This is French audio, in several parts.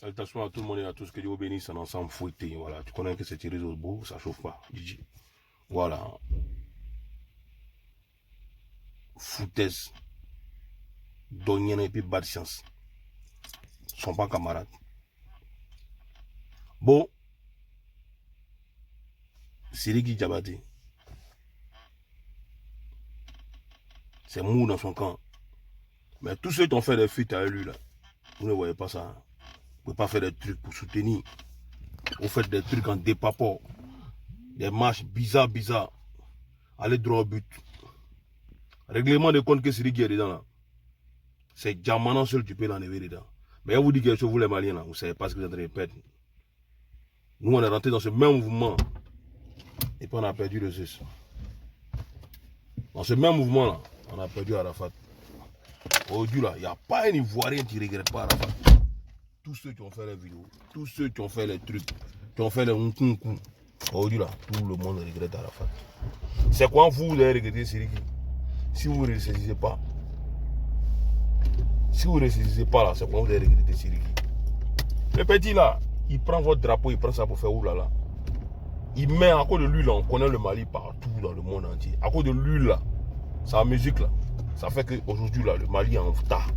Salutations à tout le monde et à tous, que Dieu vous bénisse en ensemble fouetté. Voilà, tu connais que c'est tiré au bout, ça chauffe pas. DJ. Voilà. Foutaise. Donnienne et puis bas de science. Ils ne sont pas camarades. Bon. Sidiki Diabaté. C'est mou dans son camp. Mais tous ceux qui ont fait des fuites à lui, là, vous ne voyez pas ça. Hein? Vous ne pouvez pas faire des trucs pour soutenir. Vous faites des trucs en dépaport. Des marches bizarres. Allez droit au but. Règlement de compte que Sidiki est dedans là. C'est Diamant seul tu peux l'enlever dedans. Mais je vous dis que vous les Maliens là, vous ne savez pas ce que vous êtes en train de perdre. Nous on est rentré dans ce même mouvement. Et puis on a perdu le CES. Dans ce même mouvement là, on a perdu Arafat. Aujourd'hui là, il n'y a pas un Ivoirien qui ne regrette pas Arafat. Tous ceux qui ont fait les vidéos, tous ceux qui ont fait les trucs, qui ont fait les nkunku. Aujourd'hui là, tout le monde regrette Arafat. C'est quoi vous allez regretter Sidiki? Si vous ne ressaisissez pas. Si vous ne ressaisissez pas là, c'est quoi vous allez regretter Sidiki? Le petit là, il prend votre drapeau, il prend ça pour faire oulala. Il met à cause de lui là, on connaît le Mali partout dans le monde entier. À cause de lui là, sa musique là, ça fait qu'aujourd'hui là, le Mali est en retard.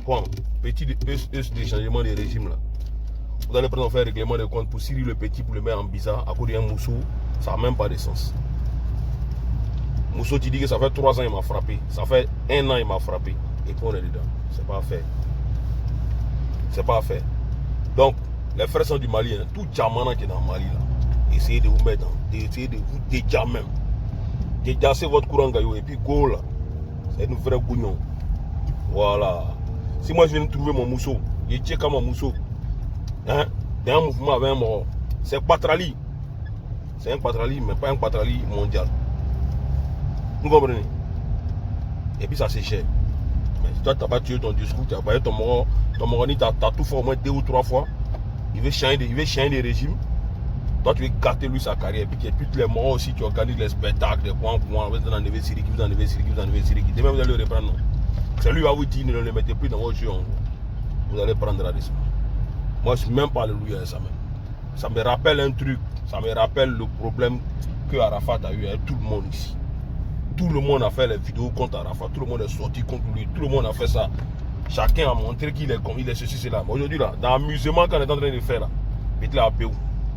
Quoi? Petit déchangement de régime là. Vous allez prendre faire un règlement de compte pour Cyril le Petit pour le mettre en bizarre à cause d'un Mousso, ça n'a même pas de sens. Mousso, tu dis que ça fait 3 ans il m'a frappé, ça fait 1 an il m'a frappé. Et puis on est dedans. C'est pas à faire. C'est pas à faire. Donc, les frères sont du Mali, hein. Tout Djamana qui est dans le Mali là. Essayez de vous mettre, essayez de vous déjà même. Déjasser votre courant gaillot et puis go là. C'est une vraie bouillon. Voilà. Si moi je viens de trouver mon mousseau, je check à mon mousseau. Hein? Il y a un mouvement avec un mort. C'est Patrali. C'est un Patrali, mais pas un Patrali mondial. Vous comprenez? Et puis ça c'est cher. Mais si toi tu n'as pas tué ton discours, tu n'as pas eu ton moroni, tu as tout fait au moins 2 ou 3 fois. Il veut changer des régimes. Toi tu veux gâter lui sa carrière. Et puis toutes les morts aussi, tu organises les spectacles, les coins, vous enlevez Sidiki, vous enlevez Sidiki. Demain vous allez le reprendre. C'est lui qui va vous dire, ne le mettez plus dans votre jeu. Vous allez prendre la décision. Moi je ne suis même pas alléluia à ça même. Ça me rappelle un truc. Ça me rappelle le problème que Arafat a eu avec tout le monde ici. Tout le monde a fait les vidéos contre Arafat. Tout le monde est sorti contre lui. Tout le monde a fait ça. Chacun a montré qu'il est comme il est ceci, cela. Mais aujourd'hui, là, dans l'amusement qu'on est en train de faire, là, il est à Béou.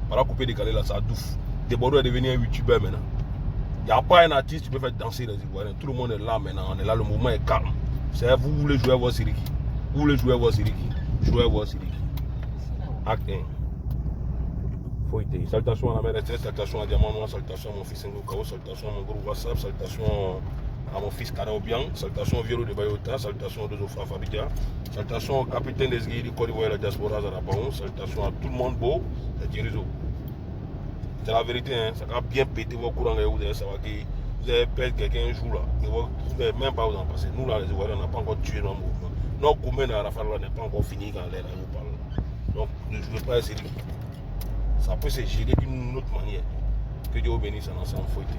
Voilà, couper décalé, là, ça douffe. Debordo est devenu un youtubeur maintenant. Il n'y a pas un artiste qui peut faire danser les Ivoiriens. Tout le monde est là maintenant. On est là, le mouvement est calme. C'est vous voulez jouer à voir Sidiki. Vous voulez jouer à voir Sidiki. Jouez à voir Sidiki. Acte 1. Salutations à la mère, salutations à Diamant Noir, salutations à mon fils Ngokao, salutations à mon groupe WhatsApp, salutations à mon fils Kanaobian, salutations au Violo de Bayota, salutations aux deux frères Fabrica, salutations au capitaine des Guilles du Côte d'Ivoire et la diaspora Zarapaon, salutations à tout le monde beau, c'est Dirizo. C'est la vérité, hein, ça va bien péter vos courants et vous allez savoir que vous allez perdre quelqu'un un jour là, vous n'allez même pas vous en passer. Nous là, les Ivoiriens, on n'a pas encore tué nos mouvements. Notre commune à Rafale n'est pas encore fini quand l'air vous parle. Donc, ne jouez pas essayer. Ça peut se gérer d'une autre manière. Que Dieu bénisse en ensemble fouetté.